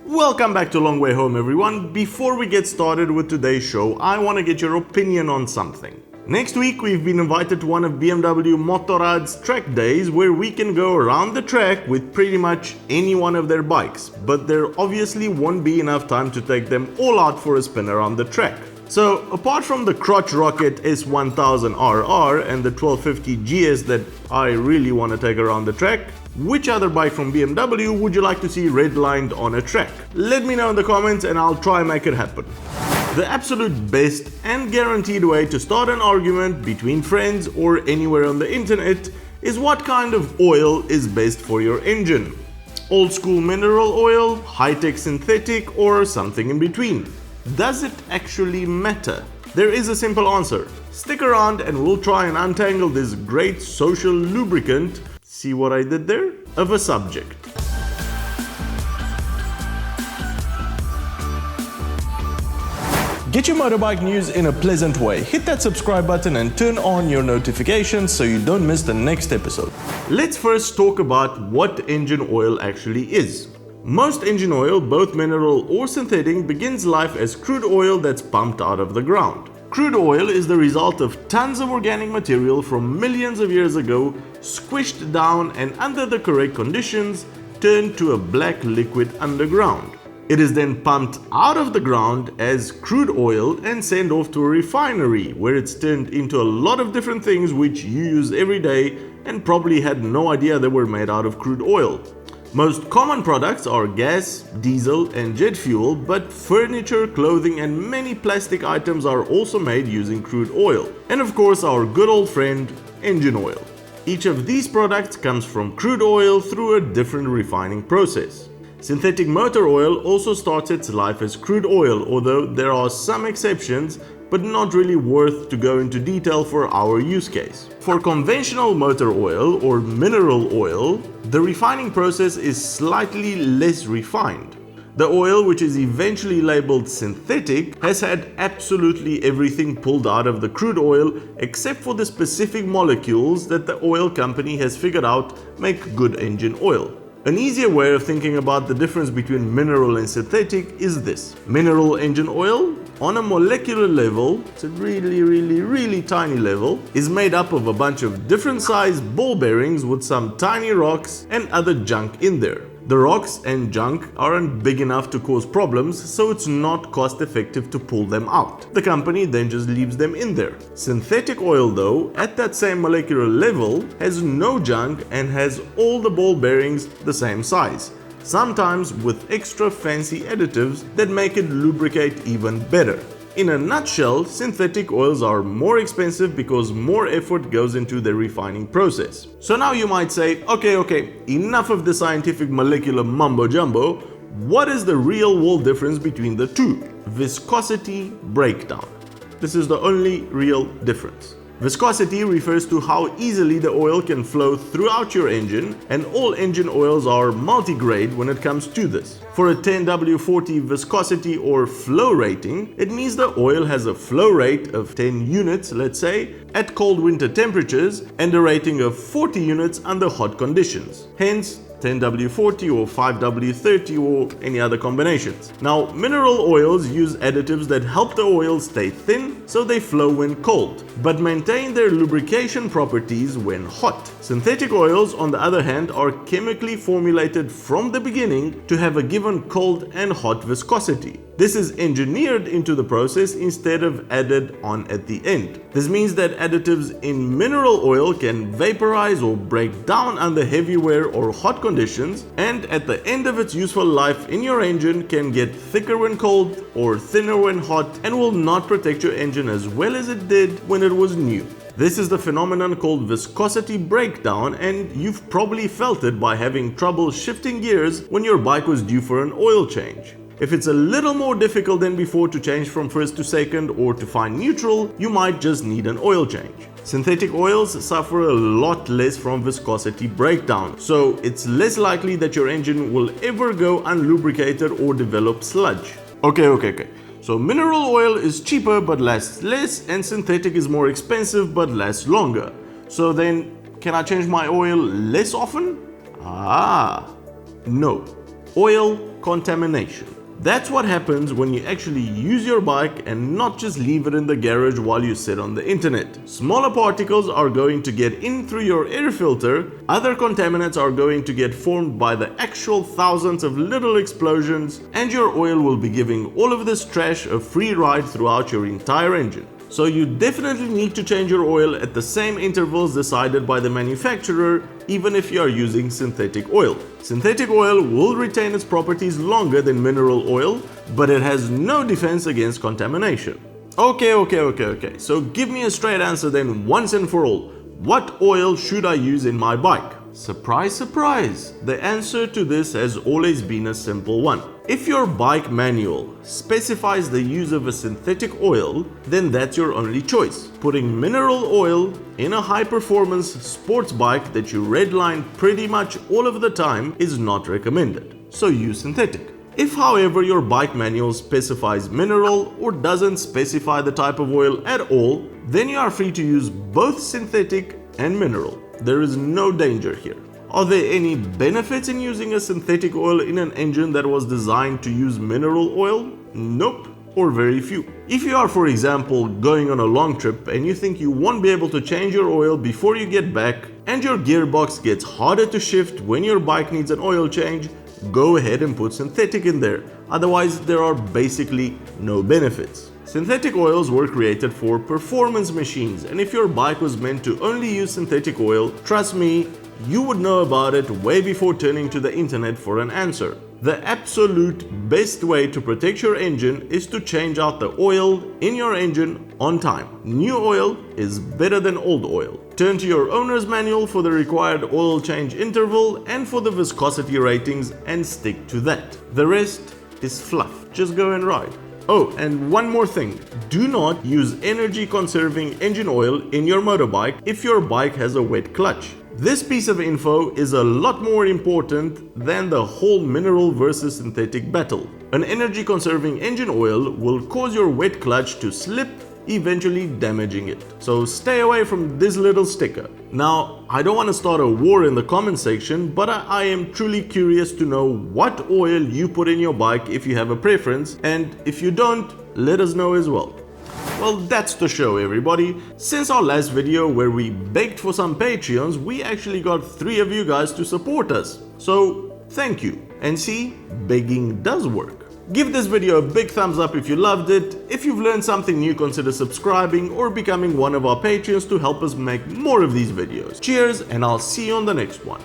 Welcome back to Long Way Home, everyone. Before we get started with today's show, I want to get your opinion on something. Next week, we've been invited to one of BMW Motorrad's track days where we can go around the track with pretty much any one of their bikes, but there obviously won't be enough time to take them all out for a spin around the track. So, apart from the crotch rocket S1000RR and the 1250 GS that I really want to take around the track, which other bike from BMW would you like to see redlined on a track? Let me know in the comments and I'll try and make it happen. The absolute best and guaranteed way to start an argument between friends or anywhere on the internet is what kind of oil is best for your engine. Old school mineral oil, high-tech synthetic, or something in between. Does it actually matter? There is a simple answer. Stick around and we'll try and untangle this great social lubricant, see what I did there, of a subject. Get your motorbike news in a pleasant way. Hit that subscribe button and turn on your notifications so you don't miss the next episode. Let's first talk about what engine oil actually is. Most engine oil, both mineral or synthetic, begins life as crude oil that's pumped out of the ground. Crude oil is the result of tons of organic material from millions of years ago, squished down and under the correct conditions, turned to a black liquid underground. It is then pumped out of the ground as crude oil and sent off to a refinery where it's turned into a lot of different things which you use every day and probably had no idea they were made out of crude oil. Most common products are gas, diesel and jet fuel, but furniture, clothing and many plastic items are also made using crude oil. And of course our good old friend, engine oil. Each of these products comes from crude oil through a different refining process. Synthetic motor oil also starts its life as crude oil, although there are some exceptions, but not really worth to go into detail for our use case. For conventional motor oil or mineral oil, the refining process is slightly less refined. The oil, which is eventually labeled synthetic, has had absolutely everything pulled out of the crude oil except for the specific molecules that the oil company has figured out make good engine oil. An easier way of thinking about the difference between mineral and synthetic is this. Mineral engine oil, on a molecular level, it's a really tiny level, is made up of a bunch of different sized ball bearings with some tiny rocks and other junk in there. The rocks and junk aren't big enough to cause problems, so it's not cost effective to pull them out. The company then just leaves them in there. Synthetic oil though, at that same molecular level, has no junk and has all the ball bearings the same size, sometimes with extra fancy additives that make it lubricate even better. In a nutshell, synthetic oils are more expensive because more effort goes into the refining process. So now you might say, okay, enough of the scientific molecular mumbo jumbo. What is the real world difference between the two? Viscosity breakdown. This is the only real difference. Viscosity refers to how easily the oil can flow throughout your engine, and all engine oils are multi-grade when it comes to this. For a 10W40 viscosity or flow rating, it means the oil has a flow rate of 10 units, let's say, at cold winter temperatures and a rating of 40 units under hot conditions. Hence, 10W40 or 5W30 or any other combinations. Now, mineral oils use additives that help the oil stay thin so they flow when cold, but maintain their lubrication properties when hot. Synthetic oils, on the other hand, are chemically formulated from the beginning to have a given cold and hot viscosity. This is engineered into the process instead of added on at the end. This means that additives in mineral oil can vaporize or break down under heavy wear or hot conditions, and at the end of its useful life in your engine can get thicker when cold or thinner when hot and will not protect your engine as well as it did when it was new. This is the phenomenon called viscosity breakdown, and you've probably felt it by having trouble shifting gears when your bike was due for an oil change. If it's a little more difficult than before to change from first to second or to find neutral, you might just need an oil change. Synthetic oils suffer a lot less from viscosity breakdown, so it's less likely that your engine will ever go unlubricated or develop sludge. Okay. So mineral oil is cheaper but lasts less, and synthetic is more expensive but lasts longer. So then, can I change my oil less often? No. Oil contamination. That's what happens when you actually use your bike and not just leave it in the garage while you sit on the internet. Smaller particles are going to get in through your air filter, other contaminants are going to get formed by the actual thousands of little explosions, and your oil will be giving all of this trash a free ride throughout your entire engine. So you definitely need to change your oil at the same intervals decided by the manufacturer, even if you are using synthetic oil. Synthetic oil will retain its properties longer than mineral oil, but it has no defense against contamination. Okay. So give me a straight answer then once and for all. What oil should I use in my bike? Surprise, surprise! The answer to this has always been a simple one. If your bike manual specifies the use of a synthetic oil, then that's your only choice. Putting mineral oil in a high-performance sports bike that you redline pretty much all of the time is not recommended. So use synthetic. If, however, your bike manual specifies mineral or doesn't specify the type of oil at all, then you are free to use both synthetic and mineral. There is no danger here. Are there any benefits in using a synthetic oil in an engine that was designed to use mineral oil? Nope, or very few. If you are, for example, going on a long trip and you think you won't be able to change your oil before you get back, and your gearbox gets harder to shift when your bike needs an oil change, go ahead and put synthetic in there. Otherwise, there are basically no benefits. Synthetic oils were created for performance machines, and if your bike was meant to only use synthetic oil, trust me, you would know about it way before turning to the internet for an answer. The absolute best way to protect your engine is to change out the oil in your engine on time. New oil is better than old oil. Turn to your owner's manual for the required oil change interval and for the viscosity ratings and stick to that. The rest is fluff. Just go and ride. Oh, and one more thing. Do not use energy-conserving engine oil in your motorbike if your bike has a wet clutch. This piece of info is a lot more important than the whole mineral versus synthetic battle. An energy-conserving engine oil will cause your wet clutch to slip, eventually damaging it. So stay away from this little sticker. Now, I don't want to start a war in the comment section, but I am truly curious to know what oil you put in your bike if you have a preference, and if you don't, let us know as well. Well, that's the show, everybody. Since our last video where we begged for some Patreons, we actually got 3 of you guys to support us. So, thank you. And see, begging does work. Give this video a big thumbs up if you loved it. If you've learned something new, consider subscribing or becoming one of our Patreons to help us make more of these videos. Cheers, and I'll see you on the next one.